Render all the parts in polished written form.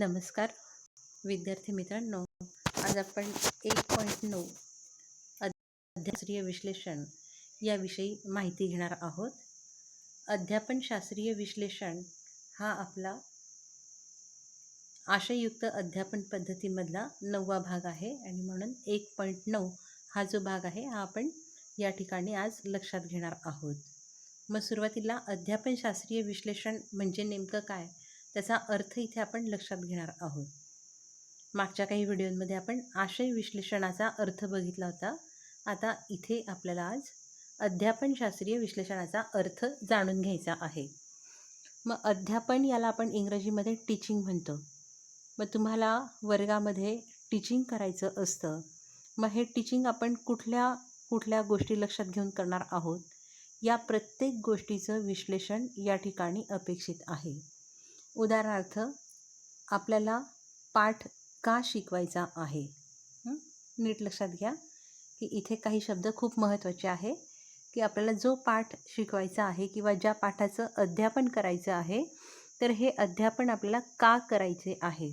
नमस्कार विद्यार्थी मित्रांनो. आज आपण 1.9 अध्यापनशास्त्रीय विश्लेषण याविषयी माहिती घेणार आहोत. अध्यापनशास्त्रीय विश्लेषण हा आपला आशययुक्त अध्यापन पद्धतीमधला 9वा भाग आहे आणि म्हणून 1.9 हा जो भाग आहे हा आपण या ठिकाणी आज लक्षात घेणार आहोत. मग सुरुवातीला अध्यापनशास्त्रीय विश्लेषण म्हणजे नेमकं काय, त्याचा अर्थ इथे आपण लक्षात घेणार आहोत. मागच्या काही व्हिडिओमध्ये आपण आशय विश्लेषणाचा अर्थ बघितला होता. आता इथे आपल्याला आज अध्यापनशास्त्रीय विश्लेषणाचा अर्थ जाणून घ्यायचा आहे. मग अध्यापन याला आपण इंग्रजीमध्ये टीचिंग म्हणतो. मग तुम्हाला वर्गामध्ये टीचिंग करायचं असतं. मग हे टीचिंग आपण कुठल्या गोष्टी लक्षात घेऊन करणार आहोत, या प्रत्येक गोष्टीचं विश्लेषण या ठिकाणी अपेक्षित आहे. उदाहरणार्थ, आपल्याला पाठ का शिकवायचा आहे. नीट लक्षात घ्या की इथे काही शब्द खूप महत्त्वाचे आहे की आपल्याला जो पाठ शिकवायचा आहे किंवा ज्या पाठाचं अध्यापन करायचं आहे, तर हे अध्यापन आपल्याला का करायचे आहे.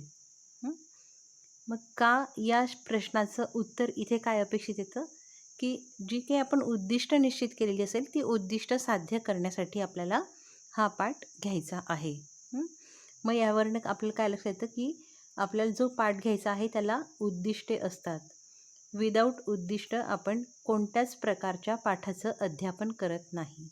मग का या प्रश्नाचं उत्तर इथे काय अपेक्षित येतं की जी काही आपण उद्दिष्ट निश्चित केलेली असेल ती उद्दिष्ट साध्य करण्यासाठी आपल्याला हा पाठ घ्यायचा आहे. मग यावरून आपल्याला काय लक्षात येतं की आपल्याला जो पाठ घ्यायचा आहे त्याला उद्दिष्टे असतात. विदाऊट उद्दिष्ट आपण कोणत्याच प्रकारच्या पाठाचं अध्यापन करत नाही.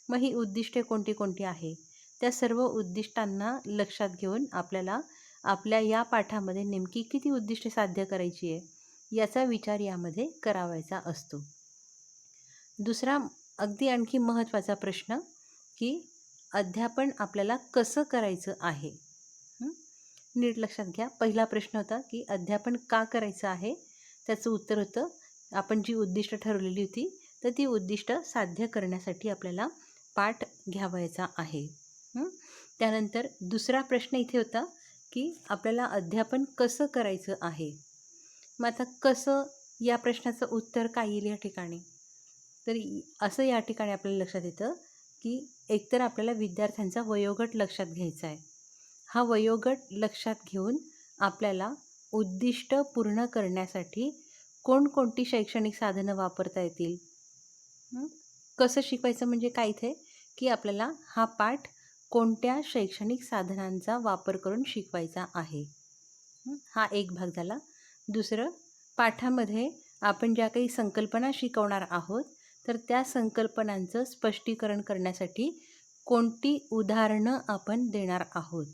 मग ही उद्दिष्टे कोणती कोणती आहे, त्या सर्व उद्दिष्टांना लक्षात घेऊन आपल्याला आपल्या या पाठामध्ये नेमकी किती उद्दिष्टे साध्य करायची आहे याचा विचार यामध्ये करावायचा असतो. दुसरा अगदी आणखी महत्त्वाचा प्रश्न की अध्यापन आपल्याला कसं करायचं आहे. नीट लक्षात घ्या. पहिला प्रश्न होता की अध्यापन का करायचं आहे, त्याचं उत्तर होतं आपण जी उद्दिष्ट ठरवलेली होती तर ती उद्दिष्ट साध्य करण्यासाठी आपल्याला पाठ घ्यावायचा आहे. त्यानंतर दुसरा प्रश्न इथे होता की आपल्याला अध्यापन कसं करायचं आहे. मग आता कसं या प्रश्नाचं उत्तर काय येईल या ठिकाणी, तर असं या ठिकाणी आपल्याला लक्षात येतं की एकतर आपल्याला विद्यार्थ्यांचा वयोगट लक्षात घ्यायचा आहे. हा वयोगट लक्षात घेऊन आपल्याला उद्दिष्ट पूर्ण करण्यासाठी कोणकोणती शैक्षणिक साधनं वापरता येतील. कसं शिकवायचं म्हणजे काय इथे की आपल्याला हा पाठ कोणत्या शैक्षणिक साधनांचा वापर करून शिकवायचा आहे. हा एक भाग झाला. दुसरं, पाठामध्ये आपण ज्या काही संकल्पना शिकवणार आहोत तर त्या संकल्पनांचं स्पष्टीकरण करण्यासाठी कोणती उदाहरणं आपण देणार आहोत.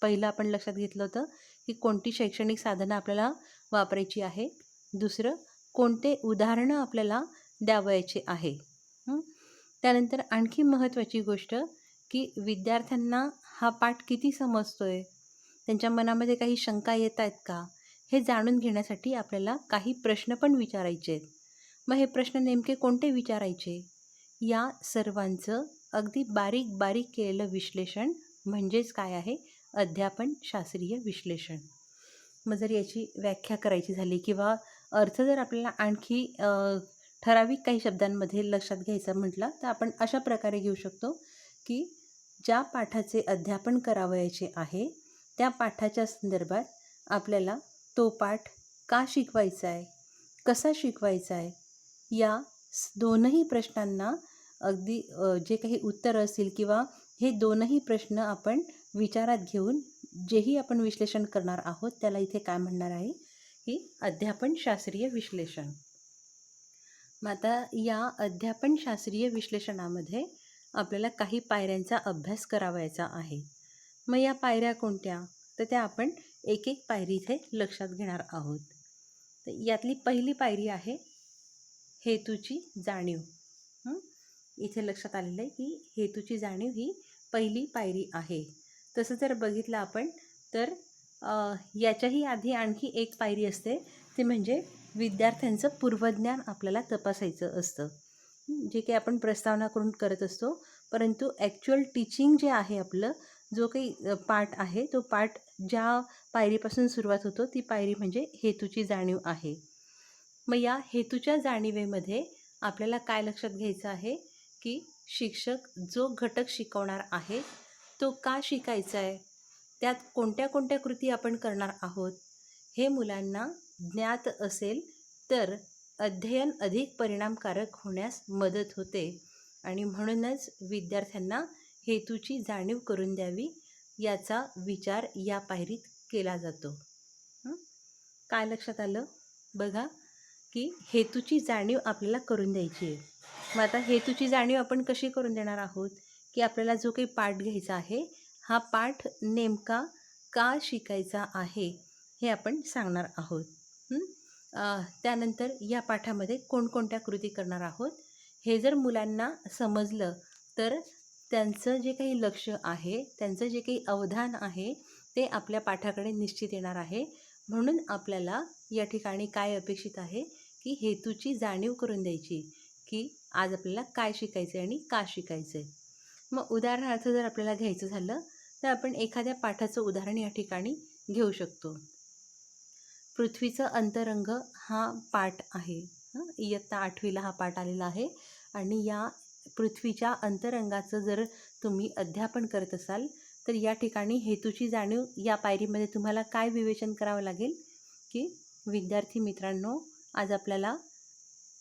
पहिलं आपण लक्षात घेतलं होतं की कोणती शैक्षणिक साधनं आपल्याला वापरायची आहे. दुसरं, कोणते उदाहरणं आपल्याला द्यावयाचे आहे. त्यानंतर आणखी महत्त्वाची गोष्ट की विद्यार्थ्यांना हा पाठ किती समजतोय, त्यांच्या मनामध्ये काही शंका येत आहेत का, हे जाणून घेण्यासाठी आपल्याला काही प्रश्न पण विचारायचे आहेत. मग हे प्रश्न नेमके कोणते विचारायचे, या सर्वांचं अगदी बारीक बारीक केलेलं विश्लेषण म्हणजेच काय आहे, अध्यापनशास्त्रीय विश्लेषण. मग जर याची व्याख्या करायची झाली किंवा अर्थ जर आपल्याला आणखी ठराविक काही शब्दांमध्ये लक्षात घ्यायचा म्हटलं तर आपण अशा प्रकारे घेऊ शकतो की ज्या पाठाचे अध्यापन करावयाचे आहे त्या पाठाच्या संदर्भात आपल्याला तो पाठ का शिकवायचा आहे, कसा शिकवायचा आहे, या दोनही प्रश्नांना अगदी जे काही उत्तरं असतील किंवा हे दोनही प्रश्न आपण विचारात घेऊन जेही आपण विश्लेषण करणार आहोत त्याला इथे काय म्हणणार आहे की अध्यापनशास्त्रीय विश्लेषण. मग आता या अध्यापनशास्त्रीय विश्लेषणामध्ये आपल्याला काही पायऱ्यांचा अभ्यास करावायचा आहे. मग या पायऱ्या कोणत्या, तर त्या आपण एक एक पायरी इथे लक्षात घेणार आहोत. तर यातली पहिली पायरी आहे हेतूची जाणीव. इथे लक्षात आलेलं आहे की हेतूची जाणीव ही पहिली पायरी आहे. तसं जर बघितलं आपण तर याच्याही आधी आणखी एक पायरी असते, ते म्हणजे विद्यार्थ्यांचं पूर्वज्ञान आपल्याला तपासायचं असतं. जे काही आपण प्रस्तावना करून करत असतो, परंतु ॲक्च्युअल टीचिंग जे आहे आपलं, जो काही पाठ आहे तो पाठ ज्या पायरीपासून सुरुवात होतो ती पायरी म्हणजे हेतूची जाणीव आहे. मग या हेतूच्या जाणीवेमध्ये आपल्याला काय लक्षात घ्यायचं आहे की शिक्षक जो घटक शिकवणार आहे तो का शिकायचा आहे, त्यात कोणत्या कोणत्या कृती आपण करणार आहोत हे मुलांना ज्ञात असेल तर अध्ययन अधिक परिणामकारक होण्यास मदत होते आणि म्हणूनच विद्यार्थ्यांना हेतूची जाणीव करून द्यावी याचा विचार या पायरीत केला जातो. काय लक्षात आलं बघा की हेतूची जाणीव आपल्याला करून द्यायची आहे. मग आता हेतूची जाणीव आपण कशी करून देणार आहोत की आपल्याला जो काही पाठ घ्यायचा आहे हा पाठ नेमका का शिकायचा आहे हे आपण सांगणार आहोत. त्यानंतर या पाठामध्ये कोणकोणत्या कृती करणार आहोत हे जर मुलांना समजलं तर त्यांचं जे काही लक्ष आहे, त्यांचं जे काही अवधान आहे ते आपल्या पाठाकडे निश्चित येणार आहे. म्हणून आपल्याला या ठिकाणी काय अपेक्षित आहे की हेतूची जाणीव करून द्यायची की आज आपल्याला काय शिकायचं आहे आणि का शिकायचं आहे. मग उदाहरणार्थ जर आपल्याला घ्यायचं झालं तर आपण एखाद्या पाठाचं उदाहरण या ठिकाणी घेऊ शकतो. पृथ्वीचं अंतरंग हा पाठ आहे. इयत्ता 8वीला हा पाठ आलेला आहे आणि या पृथ्वीच्या अंतरंगाचं जर तुम्ही अध्यापन करत असाल तर या ठिकाणी हेतूची जाणीव या पायरीमध्ये तुम्हाला काय विवेचन करावं लागेल की विद्यार्थी मित्रांनो, आज आपल्याला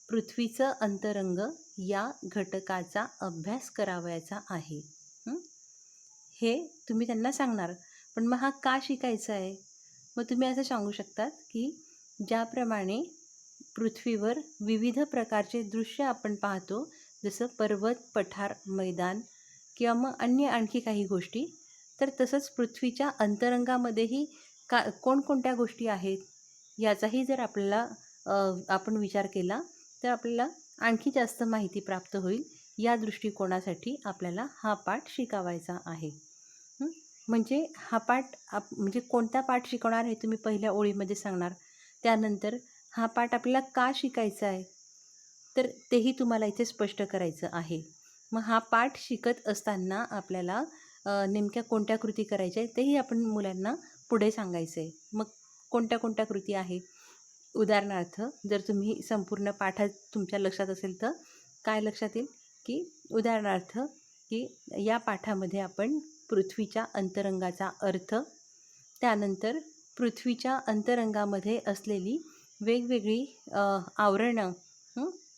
पृथ्वीचं अंतरंग या घटकाचा अभ्यास करावयाचा आहे. हे तुम्ही त्यांना सांगणार. पण मग हा का शिकायचा आहे? मग तुम्ही असं सांगू शकतात की ज्याप्रमाणे पृथ्वीवर विविध प्रकारचे दृश्य आपण पाहतो, जसं पर्वत, पठार, मैदान किंवा मग अन्य आणखी काही गोष्टी, तर तसंच पृथ्वीच्या अंतरंगामध्येही कोणकोणत्या गोष्टी आहेत याचाही जर आपल्याला आपण विचार केला तर आपल्याला आणखी जास्त माहिती प्राप्त होईल. या दृष्टिकोनासाठी आपल्याला हा पाठ शिकवायचा आहे. म्हणजे हा पाठ म्हणजे कोणता पाठ शिकवणार हे तुम्ही पहिल्या ओळीमध्ये सांगणार. त्यानंतर हा पाठ आपल्याला का शिकायचा आहे तर तेही तुम्हाला इथे स्पष्ट करायचं आहे. मग हा पाठ शिकत असताना आपल्याला नेमक्या कोणत्या कृती करायच्या आहेत तेही आपण मुलांना पुढे सांगायचं आहे. मग कोणत्या कोणत्या कृती आहे, उदाहरणार्थ जर तुम्ही संपूर्ण पाठात तुमच्या लक्षात असेल तर काय लक्षात येईल की उदाहरणार्थ की या पाठामध्ये आपण पृथ्वीच्या अंतरंगाचा अर्थ, त्यानंतर पृथ्वीच्या अंतरंगामध्ये असलेली वेगवेगळी आवरणं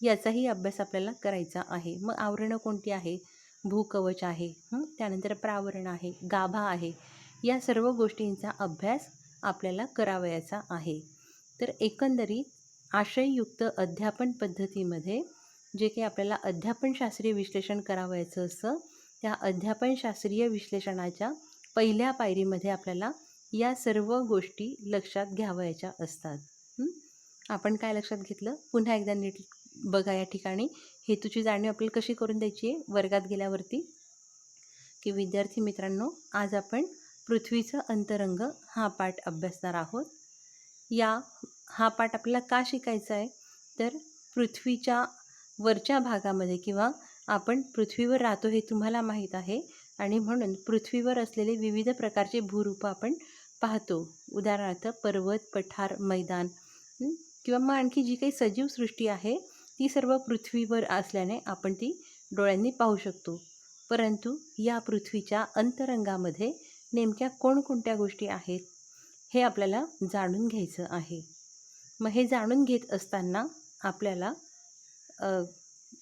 याचाही अभ्यास आपल्याला करायचा आहे. मग आवरणं कोणती आहे? भूकवच आहे, त्यानंतर प्रावरण आहे, गाभा आहे. या सर्व गोष्टींचा अभ्यास आपल्याला करावयाचा आहे. तर एकंदरीत आशययुक्त अध्यापन पद्धतीमध्ये जे काही आपल्याला अध्यापनशास्त्रीय विश्लेषण करावयाचं असतं त्या अध्यापनशास्त्रीय विश्लेषणाच्या पहिल्या पायरीमध्ये आपल्याला या सर्व गोष्टी लक्षात घ्यावयाच्या असतात. आपण काय लक्षात घेतलं पुन्हा एकदा नीट बघा. या ठिकाणी हेतूची जाणीव आपल्याला कशी करून द्यायची आहे वर्गात गेल्यावरती की विद्यार्थी मित्रांनो, आज आपण पृथ्वीचं अंतरंग हा पाठ अभ्यासणार आहोत. हा पाठ आपल्याला का शिकायचा आहे तर पृथ्वीच्या वरच्या भागामध्ये किंवा आपण पृथ्वीवर राहतो हे तुम्हाला माहीत आहे आणि म्हणून पृथ्वीवर असलेले विविध प्रकारचे भूरूप आपण पाहतो. उदाहरणार्थ पर्वत, पठार, मैदान किंवा मग आणखी जी काही सजीव सृष्टी आहे ती सर्व पृथ्वीवर असल्याने आपण ती डोळ्यांनी पाहू शकतो. परंतु या पृथ्वीच्या अंतरंगामध्ये नेमक्या कोणकोणत्या गोष्टी आहेत हे आपल्याला जाणून घ्यायचं आहे. मग हे जाणून घेत असताना आपल्याला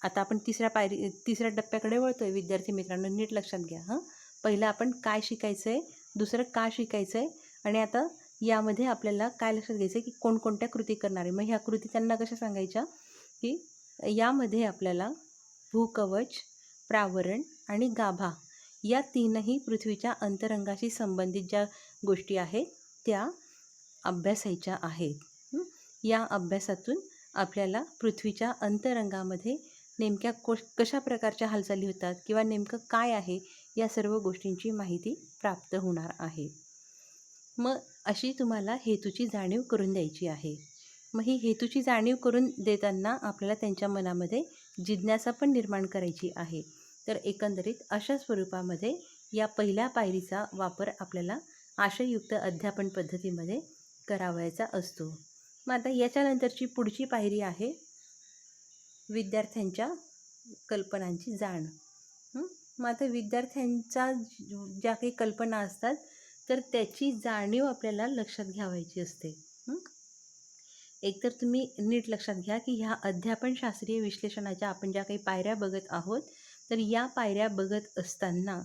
आता आपण तिसऱ्या टप्प्याकडे वळतो आहे. विद्यार्थी मित्रांनो, नीट लक्षात घ्या. पहिलं आपण काय शिकायचं आहे, दुसरं का शिकायचं आहे आणि आता यामध्ये आपल्याला काय लक्षात घ्यायचं आहे की कोणकोणत्या कृती करणार आहे. मग ह्या कृती त्यांना कशा सांगायच्या की यामध्ये आपल्याला भूकवच, प्रावरण आणि गाभा या तीनही पृथ्वीच्या अंतरंगाशी संबंधित ज्या गोष्टी आहेत त्या अभ्यासायच्या आहेत. या अभ्यासातून आपल्याला पृथ्वीच्या अंतरंगामध्ये नेमक्या कशा प्रकारच्या हालचाली होतात किंवा नेमकं काय आहे या सर्व गोष्टींची माहिती प्राप्त होणार आहे. मग अशी तुम्हाला हेतूची जाणीव करून द्यायची आहे. मग ही हेतूची जाणीव करून देताना आपल्याला त्यांच्या मनामध्ये जिज्ञासा पण निर्माण करायची आहे. तर एकंदरीत अशा स्वरूपामध्ये या पहिल्या पायरीचा वापर आपल्याला आशययुक्त अध्यापन पद्धतीमध्ये करावयाचा असतो. मग आता याच्यानंतरची पुढची पायरी आहे विद्यार्थ्यांच्या कल्पनांची जाण. मग आता विद्यार्थ्यांच्या ज्या काही कल्पना असतात तर त्याची जाणीव आपल्याला लक्षात घ्यावायची असते. एकतर तुम्ही नीट लक्षात घ्या की ह्या अध्यापनशास्त्रीय विश्लेषणाच्या आपण ज्या काही पायऱ्या बघत आहोत, तर या पायऱ्या बघत असताना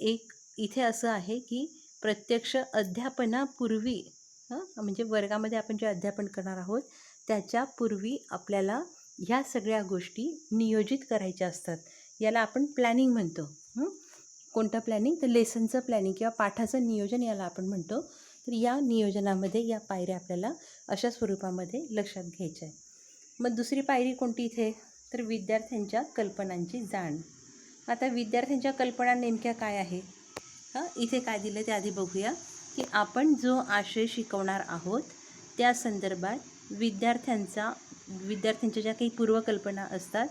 एक इथे असं आहे की प्रत्यक्ष अध्यापनापूर्वी म्हणजे वर्गामध्ये आपण जे अध्यापन करणार आहोत त्याच्यापूर्वी आपल्याला ह्या सगळ्या गोष्टी नियोजित करायच्या असतात. याला आपण प्लॅनिंग म्हणतो. कोणतं प्लॅनिंग? तर लेसनचं प्लॅनिंग किंवा पाठाचं नियोजन याला आपण म्हणतो. तर या नियोजनामध्ये या पायऱ्या आपल्याला अशा स्वरूपामध्ये लक्षात घ्यायच्या आहे. मग दुसरी पायरी कोणती इथे? तर विद्यार्थ्यांच्या कल्पनांची जाण. आता विद्यार्थ्यांच्या कल्पना नेमक्या काय आहे? इथे काय दिलं ते आधी बघूया की आपण जो आशय शिकवणार आहोत त्या संदर्भात विद्यार्थ्यांच्या ज्या काही पूर्वकल्पना असतात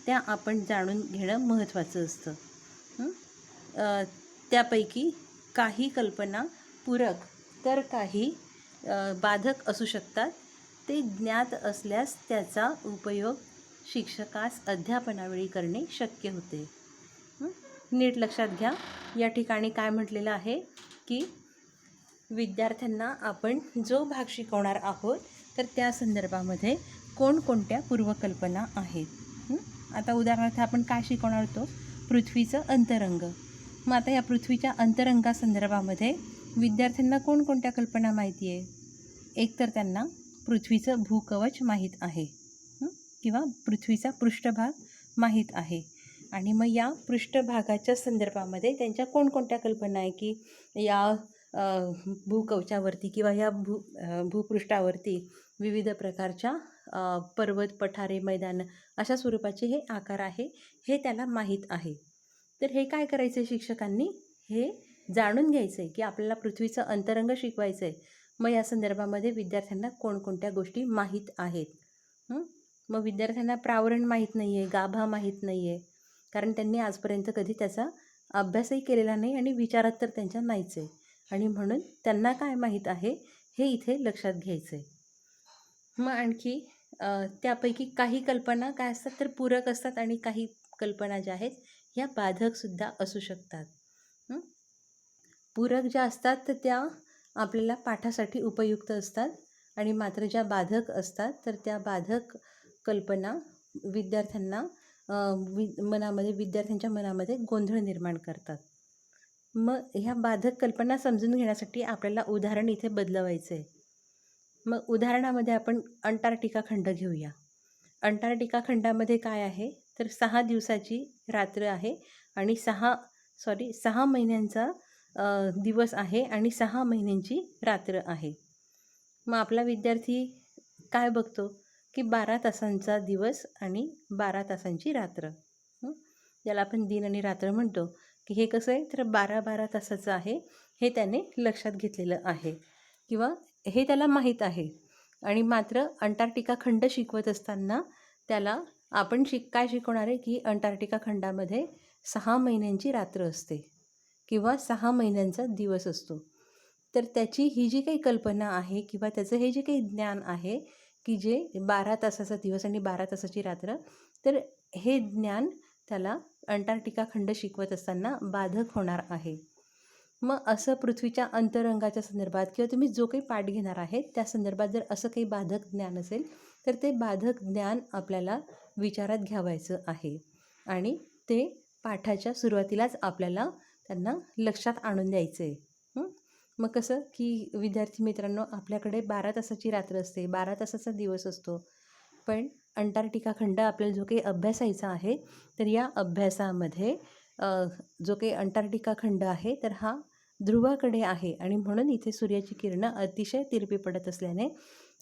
त्या आपण जाणून घेणं महत्त्वाचं असतं. त्यापैकी काही कल्पना पूरक तर काही बाधक असू शकतात. ते ज्ञात असल्यास त्याचा उपयोग शिक्षकास अध्यापनावेळी करणे शक्य होते. नीट लक्षात घ्या. या ठिकाणी काय म्हटलेलं आहे की विद्यार्थ्यांना आपण जो भाग शिकवणार आहोत तर त्या संदर्भामध्ये कोणकोणत्या पूर्वकल्पना आहेत. आता उदाहरणार्थ आपण काय शिकवणार होतो? पृथ्वीचं अंतरंग. मग आता या पृथ्वीच्या अंतरंगासंदर्भामध्ये विद्यार्थ्यांना कोणकोणत्या कल्पना माहिती आहे? एक तर त्यांना पृथ्वीचं भूकवच माहीत आहे किंवा पृथ्वीचा पृष्ठभाग माहीत आहे. आणि मग या पृष्ठभागाच्या संदर्भामध्ये त्यांच्या कोणकोणत्या कल्पना आहे की या भूकवचावरती किंवा या भूपृष्ठावरती विविध प्रकारच्या पर्वत, पठारे, मैदान अशा स्वरूपाचे हे आकार आहे, हे त्याला माहीत आहे. तर हे काय करायचं आहे शिक्षकांनी? हे जाणून घ्यायचं आहे की आपल्याला पृथ्वीचं अंतरंग शिकवायचं आहे. मग या संदर्भामध्ये विद्यार्थ्यांना कोणकोणत्या गोष्टी माहीत आहेत. मग विद्यार्थ्यांना प्रावरण माहीत नाही आहे, गाभा माहीत नाही आहे, कारण त्यांनी आजपर्यंत कधी त्याचा अभ्यासही केलेला नाही आणि विचारात तर त्यांच्या नाहीच आहे. आणि म्हणून त्यांना काय माहीत आहे हे इथे लक्षात घ्यायचं आहे. मग आणखी त्यापैकी काही कल्पना काय असतात तर पूरक असतात आणि काही कल्पना ज्या आहेत ह्या बाधकसुद्धा असू शकतात. पूरक ज्या असतात तर त्या आपल्याला पाठासाठी उपयुक्त असतात आणि मात्र ज्या बाधक असतात तर त्या बाधक कल्पना विद्यार्थ्यांच्या मनामध्ये गोंधळ निर्माण करतात. मग ह्या बाधक कल्पना समजून घेण्यासाठी आपल्याला उदाहरण इथे बदलवायचं आहे. मग उदाहरणामध्ये आपण अंटार्क्टिका खंड घेऊया. अंटार्क्टिका खंडामध्ये काय आहे तर 6 दिवसाची रात्र आहे आणि 6 महिन्यांचा दिवस आहे आणि 6 महिन्यांची रात्र आहे. मग आपला विद्यार्थी काय बघतो की 12 तासांचा दिवस आणि 12 तासांची रात्र. ज्याला आपण दिन आणि रात्र म्हणतो की हे कसं आहे तर 12-12 तासाचं आहे, हे त्याने लक्षात घेतलेलं आहे किंवा हे त्याला माहीत आहे. आणि मात्र अंटार्क्टिका खंड शिकवत असताना त्याला आपण काय शिकवणार आहे की अंटार्क्टिका खंडामध्ये 6 महिन्यांची रात्र असते किंवा 6 महिन्यांचा दिवस असतो. तर त्याची ही जी काही कल्पना आहे किंवा त्याचं हे जे काही ज्ञान आहे की जे 12 तासाचा दिवस आणि 12 तासाची रात्र, तर हे ज्ञान त्याला अंटार्क्टिका खंड शिकवत असताना बाधक होणार आहे. मग असं पृथ्वीच्या अंतरंगाच्या संदर्भात किंवा तुम्ही जो काही पाठ घेणार आहे त्या संदर्भात जर असं काही बाधक ज्ञान असेल तर ते बाधक ज्ञान आपल्याला विचारात घ्यावायचं आहे आणि ते पाठाच्या सुरुवातीलाच आपल्याला त्यांना लक्षात आणून द्यायचं आहे. मग कसं की विद्यार्थी मित्रांनो, आपल्याकडे 12 तासाची रात्र असते, 12 तासाचा दिवस असतो, पण अंटार्क्टिका खंड आपल्याला जो काही अभ्यासायचा आहे तर या अभ्यासामध्ये जो काही अंटार्क्टिका खंड आहे तर हा ध्रुवाकडे आहे आणि म्हणून इथे सूर्याची किरणं अतिशय तिरपी पडत असल्याने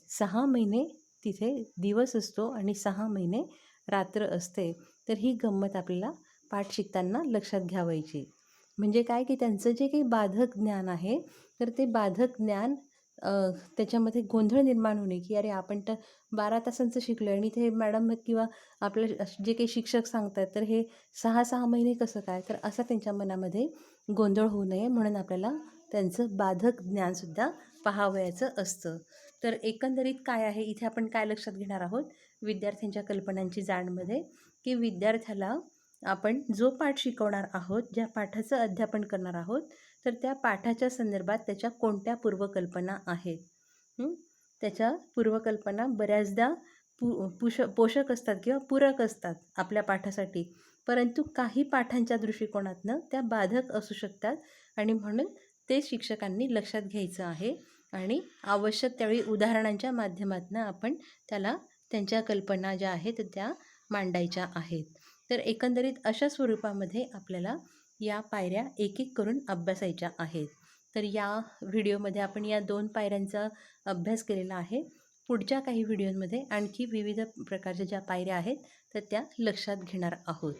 6 महिने तिथे दिवस असतो आणि 6 महिने रात्र असते. तर ही गंमत आपल्याला पाठ शिकताना लक्षात घ्यावायची. म्हणजे काय की त्यांचं जे काही बाधक ज्ञान आहे तर ते बाधक ज्ञान त्याच्यामध्ये गोंधळ निर्माण होणे की अरे आपण तर 12 तासांचं शिकलो आणि ते मॅडम किंवा आपलं जे काही शिक्षक सांगतात तर हे 6 महिने कसं काय, तर असा त्यांच्या मनामध्ये गोंधळ होऊ नये म्हणून आपल्याला त्यांचं बाधक ज्ञानसुद्धा पाहावयाचं असतं. तर एकंदरीत काय आहे इथे आपण काय लक्षात घेणार आहोत विद्यार्थ्यांच्या कल्पनांची जाणमध्ये की विद्यार्थ्याला आपण जो पाठ शिकवणार आहोत, ज्या पाठाचं अध्यापन करणार आहोत तर त्या पाठाच्या संदर्भात त्याच्या कोणत्या पूर्वकल्पना आहेत. त्याच्या पूर्वकल्पना बऱ्याचदा पोषक असतात किंवा पूरक असतात आपल्या पाठासाठी, परंतु काही पाठांच्या दृष्टिकोनातनं त्या बाधक असू शकतात आणि म्हणून ते शिक्षकांनी लक्षात घ्यायचं आहे आणि आवश्यक त्यावेळी उदाहरणांच्या माध्यमातून आपण त्यांच्या कल्पना ज्या आहेत त्या मांडायच्या आहेत. तर एकंदरीत अशा स्वरूपामध्ये आपल्याला या पायऱ्या एक एक करून अभ्यासायच्या आहेत. तर या व्हिडिओमध्ये आपण या 2 पायऱ्यांचा अभ्यास केलेला आहे. पुढच्या काही व्हिडिओमध्ये आणखी विविध प्रकारच्या ज्या पायऱ्या आहेत तर त्या लक्षात घेणार आहोत.